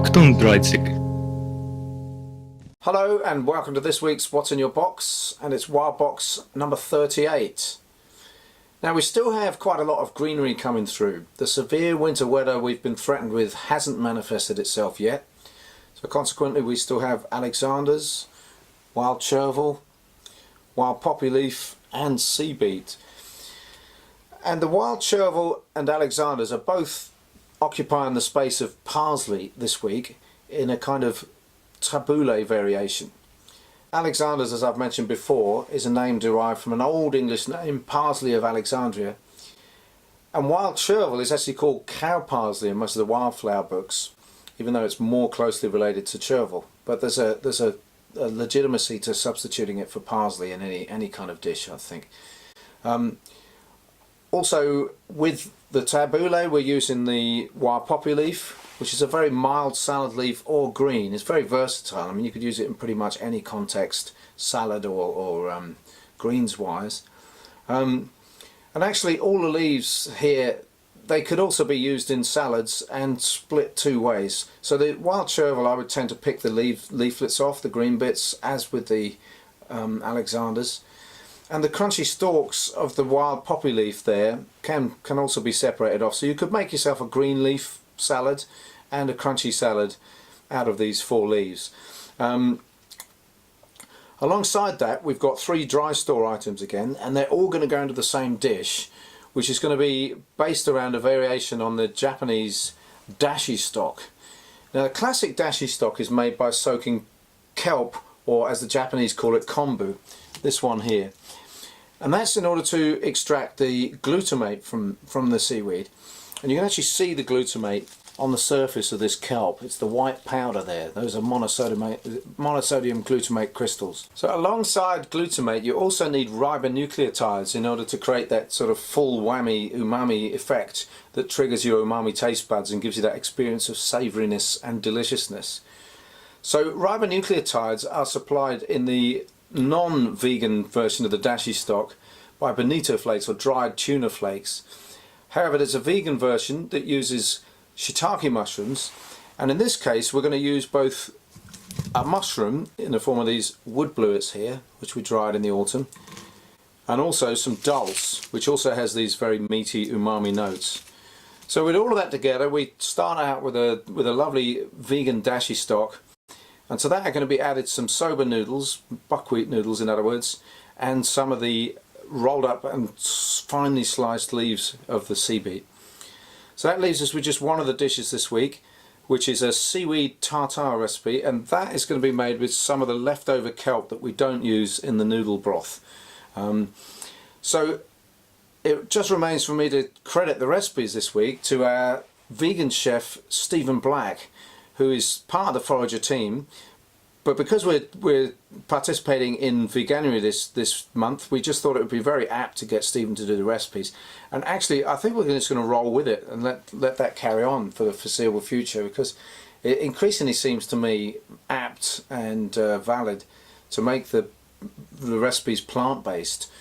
Achtung 30. Hello and welcome to this week's What's in Your Box, and it's Wild Box number 38. Now we still have quite a lot of greenery coming through. The severe winter weather we've been threatened with hasn't manifested itself yet, so consequently we still have Alexanders, wild chervil, wild poppy leaf and sea beet. And the wild chervil and Alexanders are both occupying the space of parsley this week in a kind of tabbouleh variation. Alexanders, as I've mentioned before, is a name derived from an old English name, parsley of Alexandria, and wild chervil is actually called cow parsley in most of the wildflower books, even though it's more closely related to chervil. But there's a legitimacy to substituting it for parsley in any kind of dish, I think. Also, with the tabbouleh, we're using the wild poppy leaf, which is a very mild salad leaf or green. It's very versatile. I mean, you could use it in pretty much any context, salad or greens wise. And actually all the leaves here, they could also be used in salads and split two ways. So the wild chervil, I would tend to pick the leaflets off, the green bits, as with the Alexanders. And the crunchy stalks of the wild poppy leaf there can also be separated off. So you could make yourself a green leaf salad and a crunchy salad out of these four leaves. Alongside that, we've got three dry store items again, and they're all going to go into the same dish, which is going to be based around a variation on the Japanese dashi stock. Now, the classic dashi stock is made by soaking kelp, or as the Japanese call it, kombu, this one here. And that's in order to extract the glutamate from the seaweed. And you can actually see the glutamate on the surface of this kelp. It's the white powder there. Those are monosodium glutamate crystals. So alongside glutamate, you also need ribonucleotides in order to create that sort of full whammy umami effect that triggers your umami taste buds and gives you that experience of savouriness and deliciousness. So ribonucleotides are supplied in the non-vegan version of the dashi stock by bonito flakes or dried tuna flakes. However, there's a vegan version that uses shiitake mushrooms, and in this case we're going to use both a mushroom in the form of these wood bluets here, which we dried in the autumn, and also some dulse, which also has these very meaty umami notes. So with all of that together, we start out with a lovely vegan dashi stock. And to that are going to be added some soba noodles, buckwheat noodles in other words, and some of the rolled up and finely sliced leaves of the sea beet. So that leaves us with just one of the dishes this week, which is a seaweed tartare recipe, and that is going to be made with some of the leftover kelp that we don't use in the noodle broth. So it just remains for me to credit the recipes this week to our vegan chef Stephen Black, who is part of the Forager team, but because we're participating in Veganuary this month, we just thought it would be very apt to get Stephen to do the recipes. And actually, I think we're just going to roll with it and let that carry on for the foreseeable future, because it increasingly seems to me apt and valid to make the recipes plant-based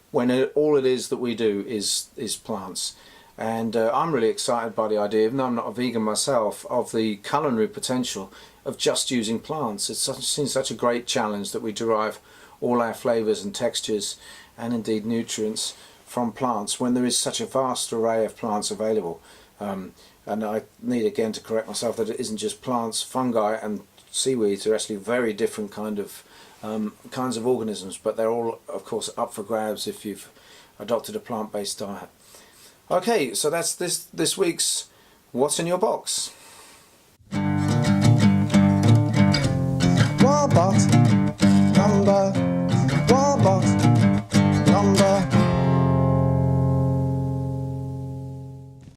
when all it is that we do is plants. And I'm really excited by the idea, even though I'm not a vegan myself, of the culinary potential of just using plants. It's seems such a great challenge that we derive all our flavours and textures and indeed nutrients from plants when there is such a vast array of plants available. And I need again to correct myself that it isn't just plants. Fungi and seaweeds are actually very different kinds of organisms, but they're all of course up for grabs if you've adopted a plant-based diet. Okay, so that's this week's What's in Your Box. Wild Box.